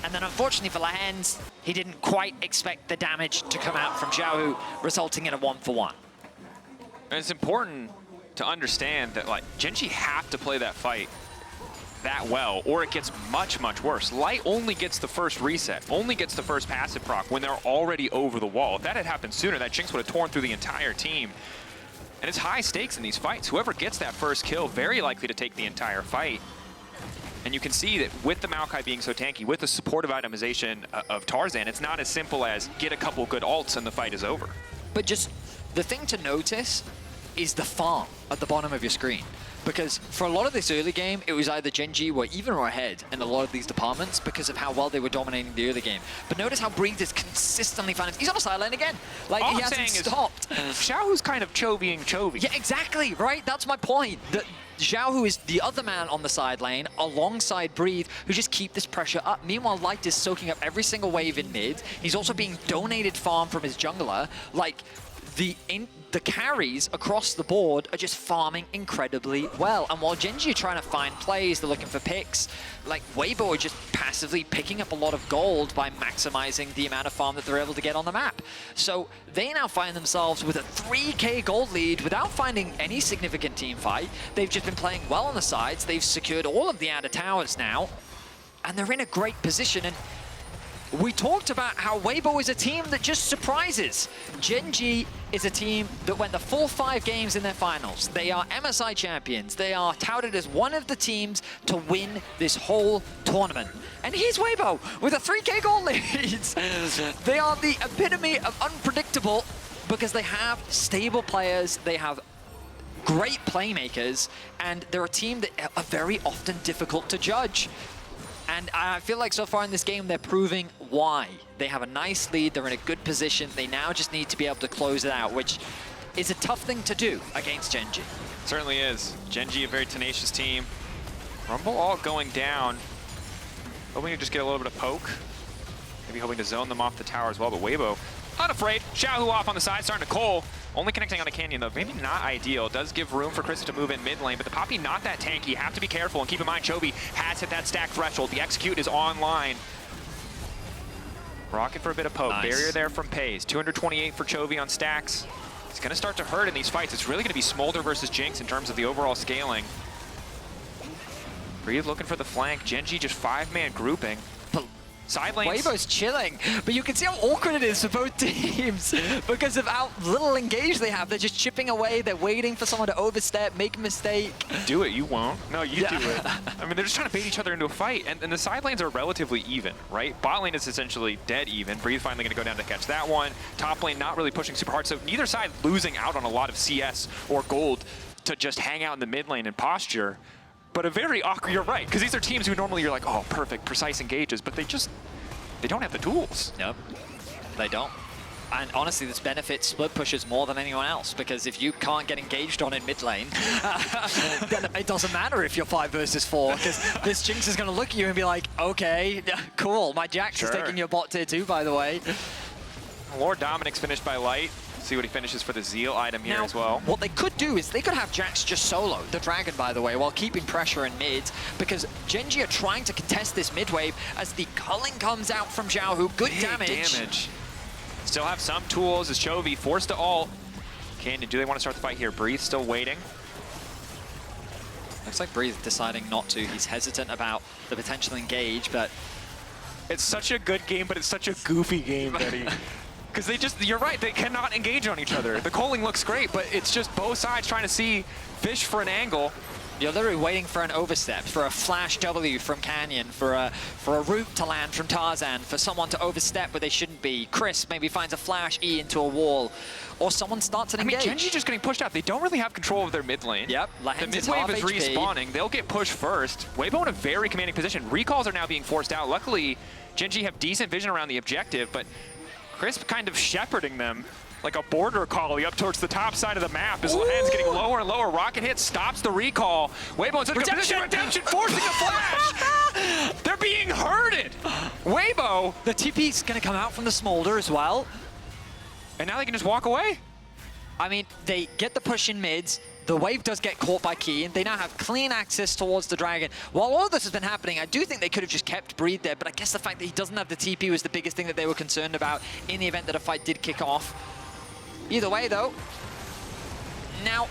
S2: And then unfortunately for Lehends, he didn't quite expect the damage to come out from Xiaohu, resulting in a 1-for-1.
S1: And it's important to understand that, like, Gen.G have to play that fight that well, or it gets much, much worse. Light only gets the first reset, only gets the first passive proc when they're already over the wall. If that had happened sooner, that Jinx would have torn through the entire team. And it's high stakes in these fights. Whoever gets that first kill, very likely to take the entire fight. And you can see that with the Maokai being so tanky, with the supportive itemization of Tarzan, it's not as simple as get a couple good ults and the fight is over.
S2: But just the thing to notice is the farm at the bottom of your screen. Because for a lot of this early game, it was either Gen.G were even or ahead in a lot of these departments because of how well they were dominating the early game. But notice how Breathe is consistently finding... He's on a side lane again. Like,
S1: All
S2: he
S1: I'm
S2: hasn't
S1: saying
S2: stopped.
S1: Xiaohu's kind of Chovying Chovy.
S2: Yeah, exactly, right? That's my point. Xiaohu is the other man on the side lane alongside Breathe, who just keep this pressure up. Meanwhile, Light is soaking up every single wave in mid. He's also being donated farm from his jungler. Like, the carries across the board are just farming incredibly well. And while Gen.G are trying to find plays, they're looking for picks, like Weibo are just passively picking up a lot of gold by maximizing the amount of farm that they're able to get on the map. So they now find themselves with a 3k gold lead without finding any significant team fight. They've just been playing well on the sides. They've secured all of the outer towers now, and they're in a great position. And we talked about how Weibo is a team that just surprises. Gen.G is a team that went the full 5 games in their finals. They are MSI champions. They are touted as one of the teams to win this whole tournament. And here's Weibo with a 3K goal lead. They are the epitome of unpredictable because they have stable players. They have great playmakers, and they're a team that are very often difficult to judge. And I feel like so far in this game, they're proving why. They have a nice lead, they're in a good position, they now just need to be able to close it out, which is a tough thing to do against Gen.G.
S1: Certainly is. Gen.G, a very tenacious team. Rumble all going down. Hoping to just get a little bit of poke. Maybe hoping to zone them off the tower as well, but Weibo unafraid. Xiaohu off on the side, starting to Cole. Only connecting on the canyon though, maybe not ideal. It does give room for Chris to move in mid lane, but the Poppy not that tanky. You have to be careful and keep in mind Chovy has hit that stack threshold. The execute is online. Rocket for a bit of poke.
S2: Nice.
S1: Barrier there from Peyz. 228 for Chovy on stacks. It's gonna start to hurt in these fights. It's really gonna be Smolder versus Jinx in terms of the overall scaling. Breathe looking for the flank. Gen.G just 5-man grouping. Side lanes.
S2: Weibo's chilling, but you can see how awkward it is for both teams because of how little engage they have. They're just chipping away. They're waiting for someone to overstep, make a mistake.
S1: Do it, you won't. No, you do it. I mean, they're just trying to bait each other into a fight, and the side lanes are relatively even, right? Bot lane is essentially dead even. Breathe finally going to go down to catch that one. Top lane not really pushing super hard, so neither side losing out on a lot of CS or gold to just hang out in the mid lane and posture. But a very awkward, you're right, because these are teams who normally you're like, oh, perfect, precise engages, but they don't have the tools.
S2: Nope, they don't. And honestly, this benefits split pushers more than anyone else, because if you can't get engaged on in mid lane, then it doesn't matter if you're 5 versus 4, because this Jinx is going to look at you and be like, okay, cool, my Jax is taking your bot tier 2, by the way.
S1: Lord Dominic's finished by Light. See what he finishes for the Zeal item here as well.
S2: What they could do is they could have Jax just solo the Dragon, by the way, while keeping pressure in mid, because Gen.G are trying to contest this mid wave as the culling comes out from Xiaohu. Good damage.
S1: Still have some tools as Chovy forced to ult. Canyon, do they want to start the fight here? Breathe still waiting.
S2: Looks like Breathe deciding not to. He's hesitant about the potential engage, but
S3: It's such a good game, but it's such a goofy game, Betty.
S1: Because you're right, they cannot engage on each other. The calling looks great, but it's just both sides trying to see fish for an angle.
S2: You're literally waiting for an overstep, for a flash W from Canyon, for a root to land from Tarzan, for someone to overstep where they shouldn't be. Chris maybe finds a flash E into a wall, or someone starts an engage.
S1: I mean, Gen.G just getting pushed out. They don't really have control of their mid lane.
S2: Yep,
S1: the mid wave is respawning. They'll get pushed first. Weibo in a very commanding position. Recalls are now being forced out. Luckily, Gen.G have decent vision around the objective, but Chris kind of shepherding them like a border collie up towards the top side of the map as Lehends getting lower and lower. Rocket hit stops the recall. Weibo in such a good position. Redemption forcing a flash. They're being herded. Weibo.
S2: The TP's going to come out from the Smolder as well.
S1: And now they can just walk away.
S2: I mean, they get the push in mids. The wave does get caught by Kiin. They now have clean access towards the Dragon. While all of this has been happening, I do think they could have just kept Breathe there, but I guess the fact that he doesn't have the TP was the biggest thing that they were concerned about in the event that a fight did kick off. Either way, though, now,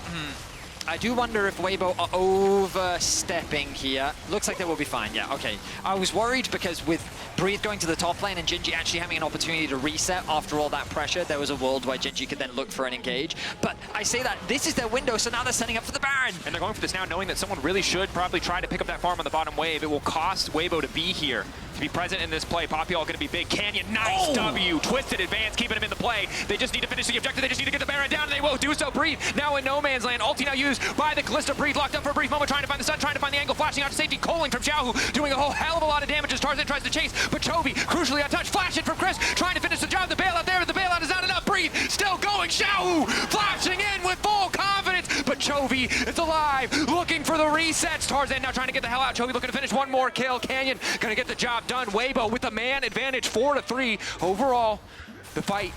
S2: I do wonder if Weibo are overstepping here. Looks like they will be fine, yeah, okay. I was worried because with Breathe going to the top lane and Gen.G actually having an opportunity to reset after all that pressure, there was a world where Gen.G could then look for an engage. But I say that this is their window, so now they're setting up for the Baron.
S1: And they're going for this now, knowing that someone really should probably try to pick up that farm on the bottom wave. It will cost Weibo to be here, to be present in this play. Poppy all going to be big. Canyon, nice W. Twisted advance, keeping him in the play. They just need to finish the objective. They just need to get the Baron down, and they will do so. Breathe now in no man's land. Ulti now used by the Kalista. Breathe locked up for a brief moment, trying to find the sun, trying to find the angle, flashing out to safety. Calling from Xiaohu, doing a whole hell of a lot of damage as Tarzan tries to chase, but Chovy, crucially untouched. Flash it from Chris, trying to finish the job. The bailout there, but the bailout is not enough. Breathe still going. Xiaohu flashing in with full confidence, but Chovy is alive, looking for the resets. Tarzan now trying to get the hell out. Chovy looking to finish one more kill. Canyon gonna get the job done. Weibo with the man advantage, 4-3 overall. The fight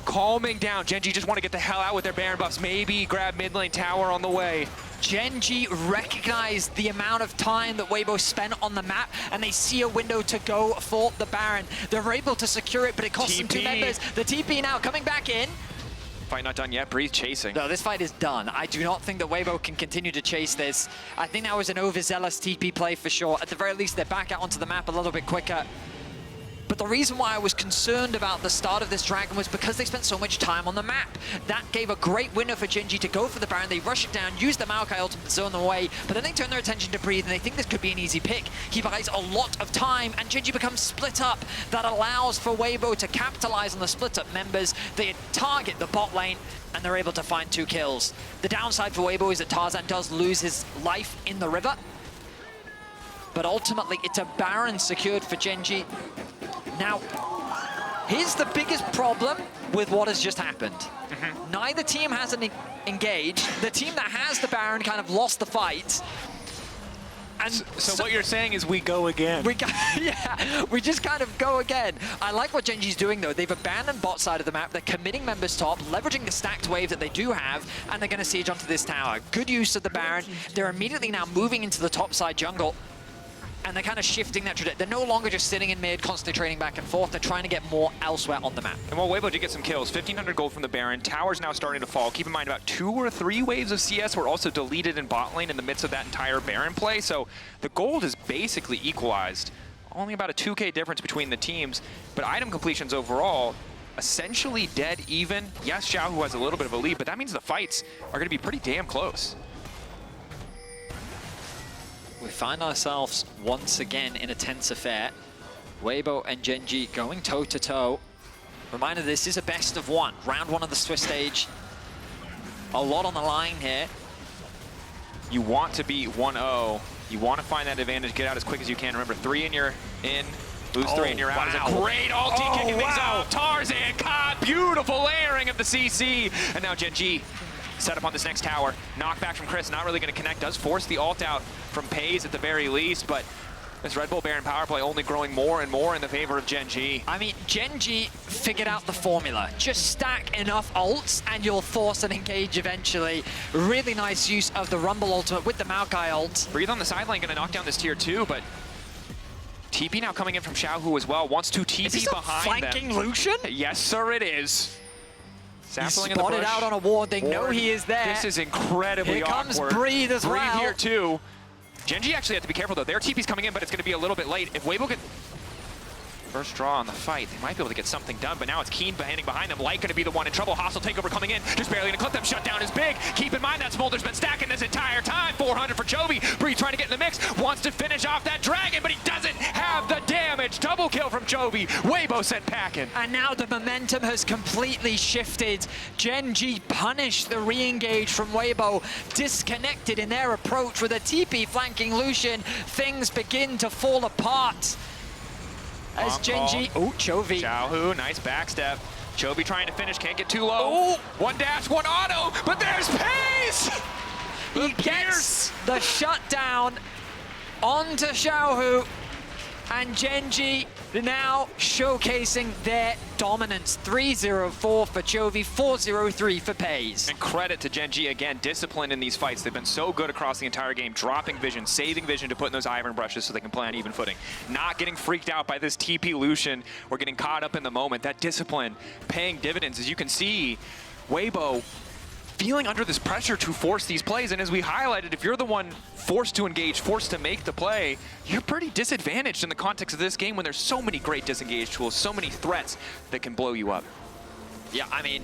S1: calming down. Gen.G just want to get the hell out with their Baron buffs. Maybe grab mid lane tower on the way.
S2: Gen.G recognized the amount of time that Weibo spent on the map, and they see a window to go for the Baron. They're able to secure it, but it costs them 2 members. The TP now coming back in.
S1: Fight not done yet. Breathe chasing.
S2: No, this fight is done. I do not think that Weibo can continue to chase this. I think that was an overzealous TP play for sure. At the very least, they're back out onto the map a little bit quicker. But the reason why I was concerned about the start of this Dragon was because they spent so much time on the map. That gave a great window for Gen.G to go for the Baron. They rush it down, use the Maokai ultimate to zone them away, but then they turn their attention to Breathe, and they think this could be an easy pick. He buys a lot of time, and Gen.G becomes split up. That allows for Weibo to capitalize on the split up members. They target the bot lane, and they're able to find 2 kills. The downside for Weibo is that Tarzan does lose his life in the river, but ultimately it's a Baron secured for Gen.G. Now, here's the biggest problem with what has just happened. Neither team hasn't engaged. The team that has the Baron kind of lost the fight. And
S3: so what you're saying is we go again.
S2: Yeah, we just kind of go again. I like what Gen.G's doing, though. They've abandoned bot side of the map. They're committing members top, leveraging the stacked wave that they do have, and they're going to siege onto this tower. Good use of the Baron. They're immediately now moving into the top side jungle, and they're kind of shifting that trajectory. They're no longer just sitting in mid, constantly trading back and forth. They're trying to get more elsewhere on the map.
S1: And while Weibo did get some kills, 1,500 gold from the Baron, tower's now starting to fall. Keep in mind about 2 or 3 waves of CS were also deleted in bot lane in the midst of that entire Baron play, so the gold is basically equalized. Only about a 2K difference between the teams, but item completions overall, essentially dead even. Yes, Xiaohu has a little bit of a lead, but that means the fights are going to be pretty damn close.
S2: We find ourselves once again in a tense affair. Weibo and Gen.G going toe-to-toe. Reminder, this is a best of 1. Round 1 of the Swiss stage. A lot on the line here.
S1: You want to be 1-0. You want to find that advantage, get out as quick as you can. Remember, 3 and you're in, lose 3 and you're out. Wow. Is a great ulti kicking things off. Tarzan caught, beautiful layering of the CC. And now Gen.G set up on this next tower. Knockback from Chris, not really going to connect. Does force the ult out from Peyz at the very least, but this Red Bull Baron power play only growing more and more in the favor of Gen.G.
S2: I mean, Gen.G figured out the formula. Just stack enough ults and you'll force an engage eventually. Really nice use of the Rumble ultimate with the Maokai ult.
S1: Breathe on the sideline, going to knock down this tier 2, but TP now coming in from Xiaohu as well. Wants to TP
S2: is this
S1: behind them.
S2: Flanking Lucian?
S1: Yes, sir, it is.
S2: He's spotted out on a ward. They know he is there.
S1: This is incredibly awkward.
S2: Here comes Breathe as well.
S1: Breathe here too. Gen.G actually have to be careful though. Their TP's coming in, but it's going to be a little bit late. If Weibo could first draw on the fight, they might be able to get something done, but now it's Kiin behind them. Light going to be the one in trouble. Hostile takeover coming in. Just barely going to clip them. Shutdown is big. Keep in mind that Smolder's been stacking this entire time. 400 for Chovy. Breathe trying to get in the mix. Wants to finish off that dragon, but he doesn't have the damage. Double kill from Chovy. Weibo sent packing.
S2: And now the momentum has completely shifted. Gen.G punished the re-engage from Weibo. Disconnected in their approach with a TP flanking Lucian. Things begin to fall apart. As Gen.G, oh, Chovy.
S1: Xiaohu, nice backstep. Chovy trying to finish, can't get too low. Oh. 1 dash, 1 auto, but there's Peyz!
S2: He gets the shutdown onto Xiaohu, and Gen.G now showcasing their dominance. 3-0-4 for Chovy, 4-0-3 for Peyz.
S1: And credit to Gen.G again, disciplined in these fights. They've been so good across the entire game, dropping vision, saving vision to put in those Ivern brushes so they can play on even footing. Not getting freaked out by this TP Lucian or getting caught up in the moment. That discipline paying dividends. As you can see, Weibo feeling under this pressure to force these plays, and as we highlighted, if you're the one forced to engage, forced to make the play, you're pretty disadvantaged in the context of this game when there's so many great disengage tools, so many threats that can blow you up.
S2: Yeah, I mean,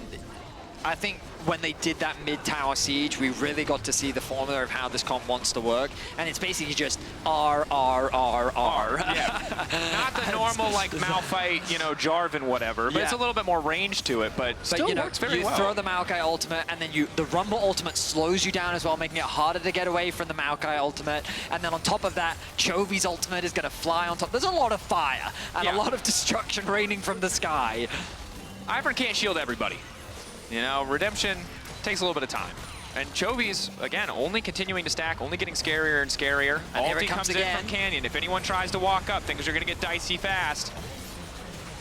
S2: I think when they did that mid-tower siege, we really got to see the formula of how this comp wants to work, and it's basically just R, R, R, R.
S1: Yeah. Not the normal, like, Malphite, you know, Jarvan, whatever, but it's a little bit more range to it, but still
S2: you know,
S1: works very
S2: you
S1: well.
S2: Throw the Maokai ultimate, and then the Rumble ultimate slows you down as well, making it harder to get away from the Maokai ultimate, and then on top of that, Chovy's ultimate is going to fly on top. There's a lot of fire, and a lot of destruction raining from the sky.
S1: Ivern can't shield everybody. You know, redemption takes a little bit of time. And Chovy's, again, only continuing to stack, only getting scarier and scarier.
S2: And here it
S1: Ulti comes
S2: again.
S1: in from Canyon. If anyone tries to walk up, things are going to get dicey fast.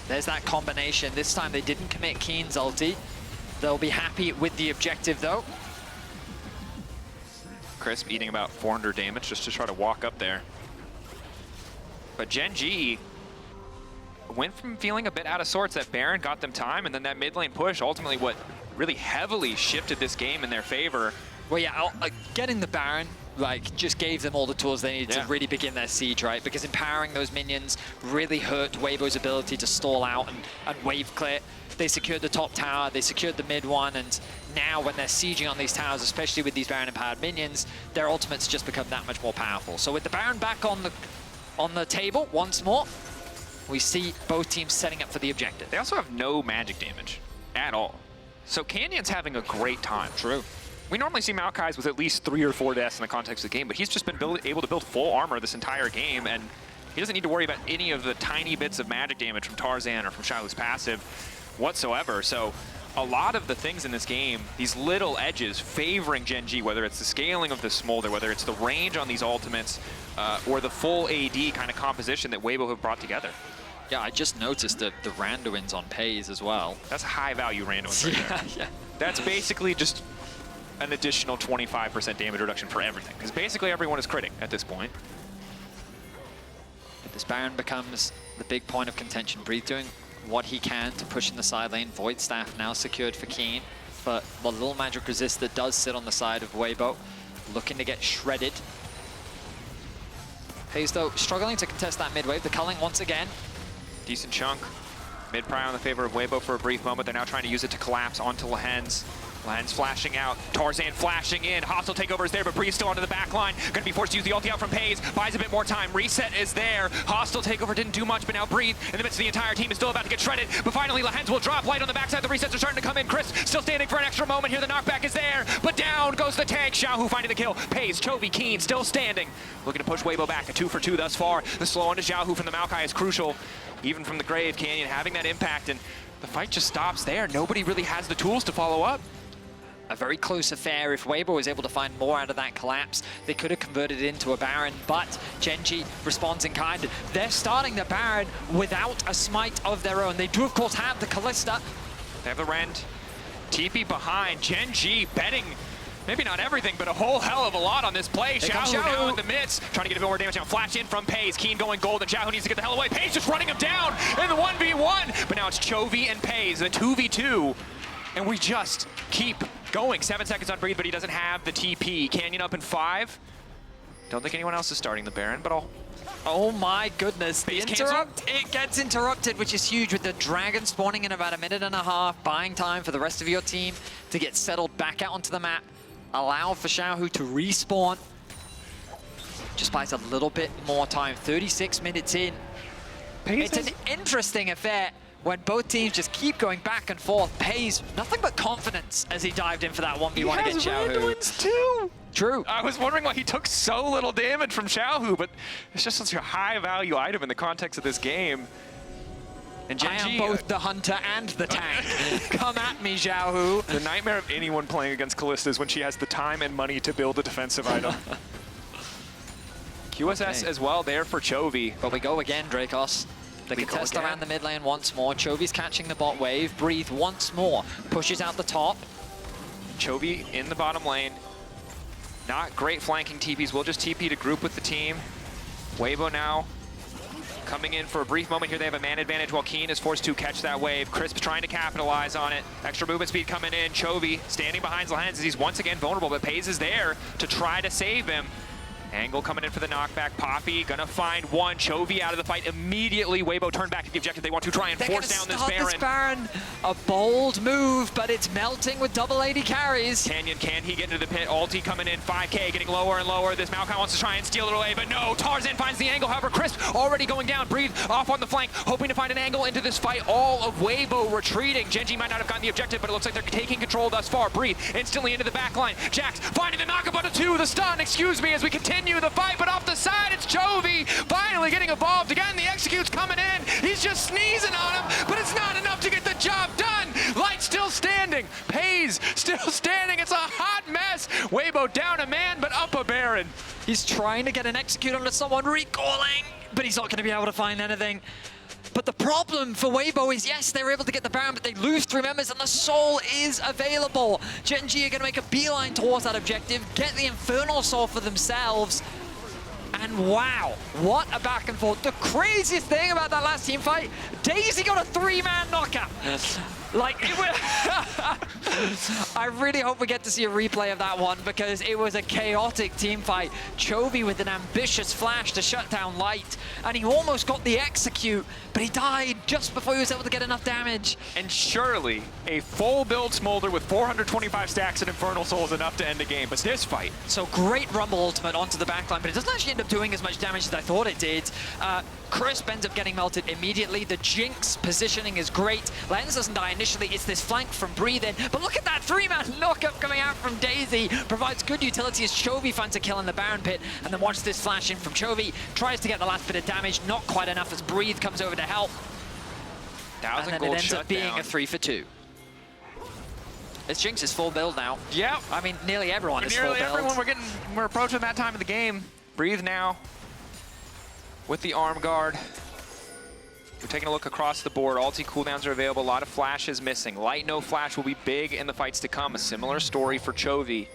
S2: There's that combination. This time they didn't commit Kiin's ulti. They'll be happy with the objective, though.
S1: Crisp eating about 400 damage just to try to walk up there. But Gen.G went from feeling a bit out of sorts. That Baron got them time, and then that mid lane push, ultimately what really heavily shifted this game in their favor.
S2: Well, yeah, getting the Baron, like, just gave them all the tools they needed to really begin their siege, right? Because empowering those minions really hurt Weibo's ability to stall out and wave clear. They secured the top tower, they secured the mid one, and now when they're sieging on these towers, especially with these Baron-empowered minions, their ultimates just become that much more powerful. So with the Baron back on the table once more, we see both teams setting up for the objective.
S1: They also have no magic damage at all. So Canyon's having a great time.
S2: True.
S1: We normally see Maokai's with at least 3 or 4 deaths in the context of the game, but he's just been able to build full armor this entire game, and he doesn't need to worry about any of the tiny bits of magic damage from Tarzan or from Xiaohu's passive whatsoever. So a lot of the things in this game, these little edges favoring Gen.G, whether it's the scaling of the Smolder, whether it's the range on these ultimates, or the full AD kind of composition that Weibo have brought together.
S2: Yeah, I just noticed that the Randuin's on Peyz as well.
S1: That's high value Randuin right there.
S2: Yeah.
S1: That's basically just an additional 25% damage reduction for everything, because basically everyone is critting at this point.
S2: This Baron becomes the big point of contention. Breathe doing what he can to push in the side lane. Void Staff now secured for Kiin, but the little magic resist that does sit on the side of Weibo, looking to get shredded. Peyz, though, struggling to contest that mid wave. The culling once again.
S1: Decent chunk. Mid pry on the favor of Weibo for a brief moment. They're now trying to use it to collapse onto Lehends. Lehends flashing out, Tarzan flashing in, hostile takeover is there, but Breeze still onto the back line. Gonna be forced to use the ulti out from Peyz, buys a bit more time, reset is there. Hostile takeover didn't do much, but now Breathe in the midst of the entire team is still about to get shredded, but finally Lehends will drop light on the backside, the resets are starting to come in. Chris still standing for an extra moment here, the knockback is there, but down goes the tank. Xiaohu finding the kill, Peyz, Chovy, Kiin still standing. Looking to push Weibo back, a 2 for 2 thus far. The slow onto Xiaohu from the Maokai is crucial, even from the grave. Canyon having that impact, and the fight just stops there. Nobody really has the tools to follow up.
S2: A very close affair. If Weibo was able to find more out of that collapse, they could have converted it into a Baron, but Gen.G responds in kind. They're starting the Baron without a smite of their own. They do, of course, have the Kalista.
S1: They have the Rend. TP behind. Gen.G betting, maybe not everything, but a whole hell of a lot on this play. Xiaohu now in the midst, trying to get a bit more damage now. Flash in from Peyz. Kiin going gold, and Xiaohu needs to get the hell away. Peyz just running him down in the 1v1, but now it's Chovy and Peyz, the 2v2, and we just keep going. 7 seconds on Breathe, but he doesn't have the TP. Canyon up in 5. Don't think anyone else is starting the Baron, but I'll...
S2: Oh my goodness, the
S1: Base
S2: interrupt, it gets interrupted, which is huge with the Dragon spawning in about a minute and a half, buying time for the rest of your team to get settled back out onto the map, allow for Xiaohu to respawn. Just buys a little bit more time, 36 minutes in. It's an interesting affair when both teams just keep going back and forth. Peyz, nothing but confidence as he dived in for that 1v1 against Xiaohu.
S1: Randuins too!
S2: True.
S1: I was wondering why he took so little damage from Xiaohu, but it's just such a high value item in the context of this game. And
S2: I am both the hunter and the tank. Come at me, Xiaohu.
S3: The nightmare of anyone playing against Kalista is when she has the time and money to build a defensive item.
S1: QSS as well there for Chovy.
S2: But we go again, Drakos. The contest around the mid lane once more. Chovy's catching the bot wave. Breathe once more. Pushes out the top.
S1: Chovy in the bottom lane. Not great flanking TPs. We'll just TP to group with the team. Weibo now coming in for a brief moment here. They have a man advantage while Kiin is forced to catch that wave. Crisp trying to capitalize on it. Extra movement speed coming in. Chovy standing behind Lehends as he's once again vulnerable, but Peyz is there to try to save him. Angle coming in for the knockback. Poppy gonna find one. Chovy out of the fight immediately. Weibo turned back to the objective. They want to try and force down this Baron.
S2: A bold move, but it's melting with double 80 carries.
S1: Canyon, can he get into the pit? Ulti coming in, 5K, getting lower and lower. This Maokai wants to try and steal it away, but no. Tarzan finds the angle. However, Crisp already going down. Breathe off on the flank, hoping to find an angle into this fight. All of Weibo retreating. Gen.G might not have gotten the objective, but it looks like they're taking control thus far. Breathe instantly into the back line. Jax finding the knock-up on a 2, the stun, excuse me, as we continue the fight, but off the side, it's Chovy finally getting involved again. The execute's coming in. He's just sneezing on him, but it's not enough to get the job done. Light still standing. Peyz still standing. It's a hot mess. Weibo down a man, but up a Baron.
S2: He's trying to get an execute onto someone, recalling, but he's not going to be able to find anything. But the problem for Weibo is, yes, they were able to get the Baron, but they lose 3 members, and the Soul is available. Gen.G are going to make a beeline towards that objective, get the Infernal Soul for themselves. And wow, what a back and forth. The craziest thing about that last team fight, Daisy got a 3-man knockout. Like, it was I really hope we get to see a replay of that one because it was a chaotic team fight. Chovy with an ambitious flash to shut down Light, and he almost got the execute, but he died just before he was able to get enough damage.
S1: And surely a full build Smolder with 425 stacks and Infernal Soul is enough to end the game, but this fight.
S2: So great Rumble ultimate onto the backline, but it doesn't actually end up doing as much damage as I thought it did. Crisp ends up getting melted immediately. The Jinx positioning is great. Lehends doesn't die initially. It's this flank from Breathe In. But look at that three-man knockup coming out from Daisy. Provides good utility as Chovy finds a kill in the Baron pit. And then watch this flash in from Chovy. Tries to get the last bit of damage. Not quite enough as Breathe comes over to help. And then it ends up being a 3 for 2. It's Jinx's full build now.
S1: Yeah.
S2: I mean, nearly everyone is full build.
S1: Nearly everyone. We're approaching that time of the game. Breathe now. With the arm guard. We're taking a look across the board. Ulti cooldowns are available. A lot of flashes missing. Light no flash will be big in the fights to come. A similar story for Chovy.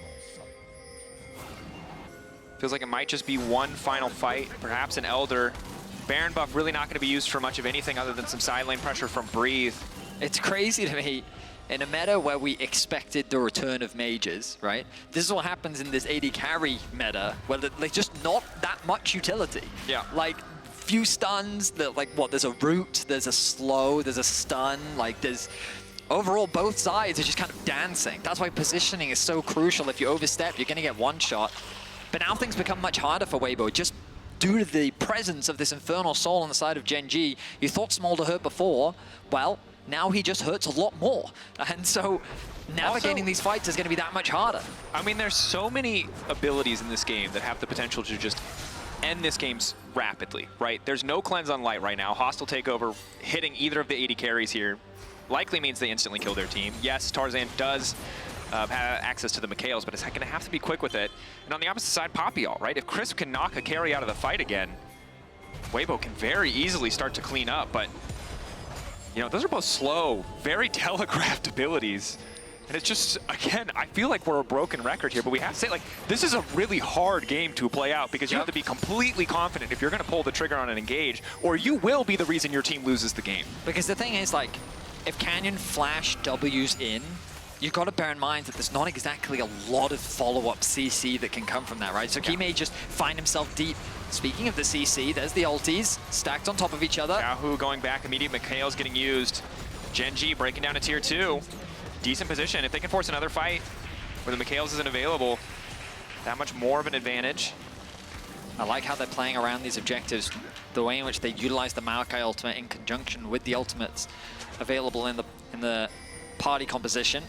S1: Feels like it might just be one final fight. Perhaps an Elder. Baron buff really not going to be used for much of anything other than some side lane pressure from Breathe.
S2: It's crazy to me. In a meta where we expected the return of mages, right? This is what happens in this AD carry meta, where there's just not that much utility.
S1: Yeah.
S2: Like, few stuns, there's a root, there's a slow, there's a stun, like there's... Overall, both sides are just kind of dancing. That's why positioning is so crucial. If you overstep, you're gonna get one shot. But now things become much harder for Weibo, just due to the presence of this Infernal Soul on the side of Gen.G. You thought Smolder hurt before, well, now he just hurts a lot more. And so navigating these fights is going to be that much harder.
S1: I mean, there's so many abilities in this game that have the potential to just end this game rapidly, right? There's no cleanse on Light right now. Hostile takeover hitting either of the AD carries here likely means they instantly kill their team. Yes, Tarzan does have access to the Mikhails, but it's going to have to be quick with it. And on the opposite side, Poppyall, right? If Crisp can knock a carry out of the fight again, Weibo can very easily start to clean up, but you know, those are both slow, very telegraphed abilities. And it's just, again, I feel like we're a broken record here, but we have to say, like, this is a really hard game to play out because you have to be completely confident if you're going to pull the trigger on an engage, or you will be the reason your team loses the game.
S2: Because the thing is, like, if Canyon flash W's in, you've got to bear in mind that there's not exactly a lot of follow-up CC that can come from that, right? So he may just find himself deep. Speaking of the CC, there's the ultis stacked on top of each other.
S1: Xiaohu going back, immediate Mikhail's getting used. Gen.G breaking down to tier 2. Decent position. If they can force another fight where the Mikhails isn't available, that much more of an advantage.
S2: I like how they're playing around these objectives, the way in which they utilize the Maokai ultimate in conjunction with the ultimates available in the party composition.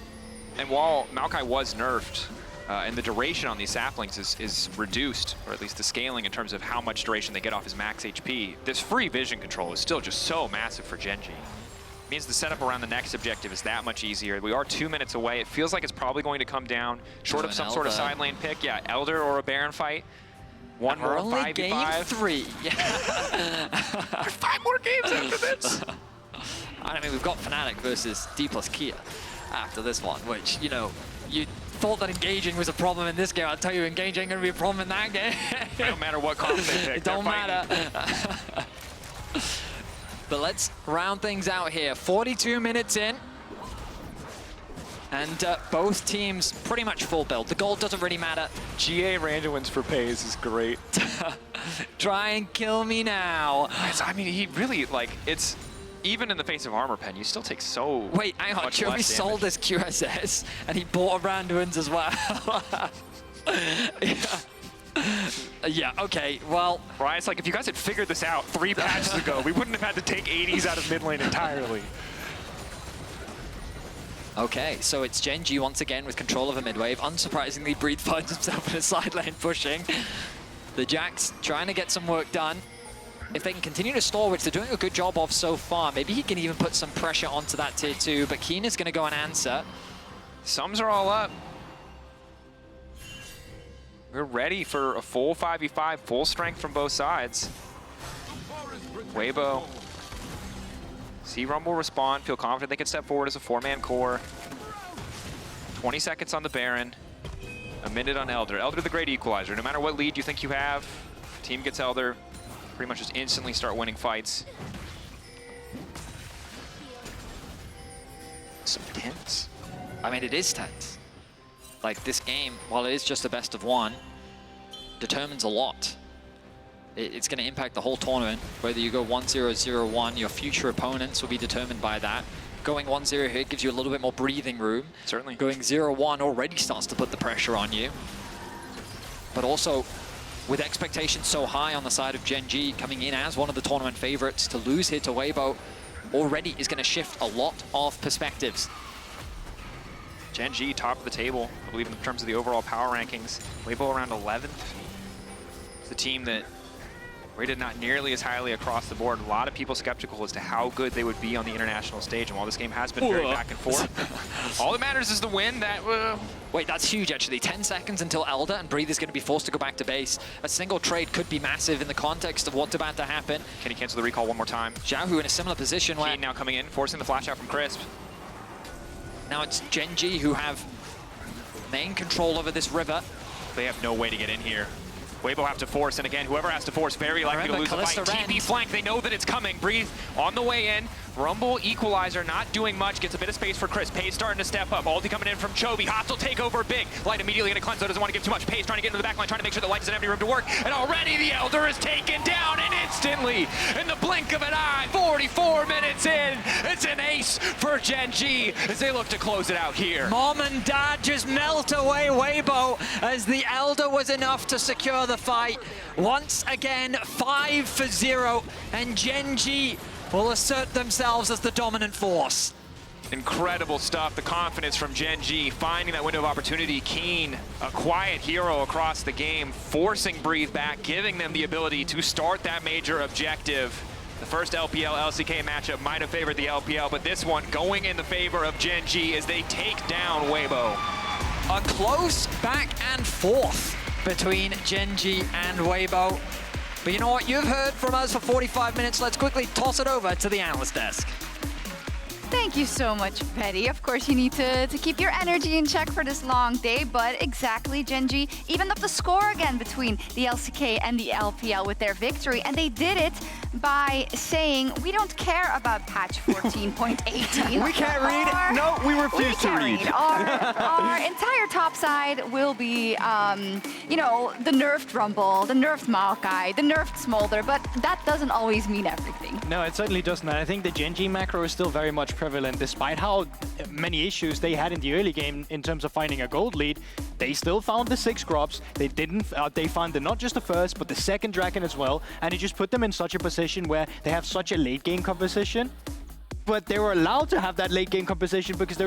S1: And while Maokai was nerfed, and the duration on these saplings is reduced, or at least the scaling in terms of how much duration they get off his max HP, this free vision control is still just so massive for Gen.G. Means the setup around the next objective is that much easier. We are 2 minutes away. It feels like it's probably going to come down short of some sort of side lane pick. Yeah, Elder or a Baron fight. One more 5v5.
S2: Game 3. Yeah.
S1: 5 more games after this.
S2: I mean, we've got Fnatic versus D plus Kia after this one, which, you know, you thought that engaging was a problem in this game. I'll tell you, engaging ain't going to be a problem in that game.
S1: No matter what comp they pick.
S2: It don't matter. But let's round things out here. 42 minutes in. And both teams pretty much full build. The gold doesn't really matter.
S3: GA random wins for Peyz is great.
S2: Try and kill me now.
S1: I mean, he really, like, it's... Even in the face of Armor Pen, you still take so
S2: Wait, hang on. Chovy sold his QSS, and he bought a Randuin's as well. Yeah, okay, well...
S1: Right, it's like if you guys had figured this out 3 patches ago, we wouldn't have had to take 80s out of mid lane entirely.
S2: Okay, so it's Gen.G once again with control of a mid-wave. Unsurprisingly, Breathe finds himself in a side lane pushing. The Jacks trying to get some work done. If they can continue to stall, which they're doing a good job of so far, maybe he can even put some pressure onto that tier 2, but Kiin is going to go and answer.
S1: Sums are all up. We're ready for a full 5v5, full strength from both sides. Weibo. See Rumble respond, feel confident they can step forward as a 4-man core. 20 seconds on the Baron. A minute on Elder. Elder the great equalizer. No matter what lead you think you have, team gets Elder. Pretty much just instantly start winning fights. Some tense.
S2: I mean, it is tense. Like, this game, while it is just a best of one, determines a lot. It's going to impact the whole tournament. Whether you go 1-0, 0-1, your future opponents will be determined by that. Going 1-0 here gives you a little bit more breathing room.
S1: Certainly.
S2: Going 0-1 already starts to put the pressure on you. But also, with expectations so high on the side of Gen.G coming in as one of the tournament favorites, to lose here to Weibo already is going to shift a lot of perspectives.
S1: Gen.G top of the table, I believe in terms of the overall power rankings. Weibo around 11th. It's a team that rated not nearly as highly across the board. A lot of people skeptical as to how good they would be on the international stage. And while this game has been very back and forth, all that matters is the win.
S2: Wait, that's huge, actually. 10 seconds until Elder, and Breathe is going to be forced to go back to base. A single trade could be massive in the context of what's about to happen.
S1: Can he cancel the recall one more time?
S2: Xiaohu in a similar position where...
S1: Kiin now coming in, forcing the flash out from Crisp.
S2: Now it's Gen.G who have main control over this river.
S1: They have no way to get in here. Weibo have to force, and again, whoever has to force, very likely to lose the
S2: Kalista
S1: fight. TP flank, they know that it's coming. Breathe on the way in. Rumble Equalizer not doing much, gets a bit of space for Chris. Peyz starting to step up. Ulti coming in from Chovy. Hostile takeover big. Light immediately going to cleanse, though doesn't want to give too much. Peyz trying to get into the backline, trying to make sure that Light doesn't have any room to work. And already the Elder is taken down, and instantly, in the blink of an eye, 44 minutes in, it's an ace for Gen.G as they look to close it out here.
S2: Mom and Dad just melt away Weibo as the Elder was enough to secure the fight. Once again, 5-0, and Gen.G will assert themselves as the dominant force.
S1: Incredible stuff, the confidence from Gen.G, finding that window of opportunity. Kiin, a quiet hero across the game, forcing Breathe back, giving them the ability to start that major objective. The first LPL-LCK matchup might have favored the LPL, but this one going in the favor of Gen.G as they take down Weibo.
S2: A close back and forth between Gen.G and Weibo. But you know what? You've heard from us for 45 minutes. Let's quickly toss it over to the analyst desk.
S4: Thank you so much, Betty. Of course, you need to keep your energy in check for this long day, but exactly, Gen.G evened up the score again between the LCK and the LPL with their victory, and they did it by saying, we don't care about patch 14.18.
S5: We can't read. No, we refuse to read.
S4: Our entire top side will be, you know, the nerfed Rumble, the nerfed Maokai, the nerfed Smolder, but that doesn't always mean everything.
S5: No, it certainly doesn't. And I think the Gen.G macro is still very much prevalent, despite how many issues they had in the early game in terms of finding a gold lead. They still found the 6 drops. They didn't. They found not just the first, but the second dragon as well, and it just put them in such a position where they have such a late game composition. But they were allowed to have that late game composition because there was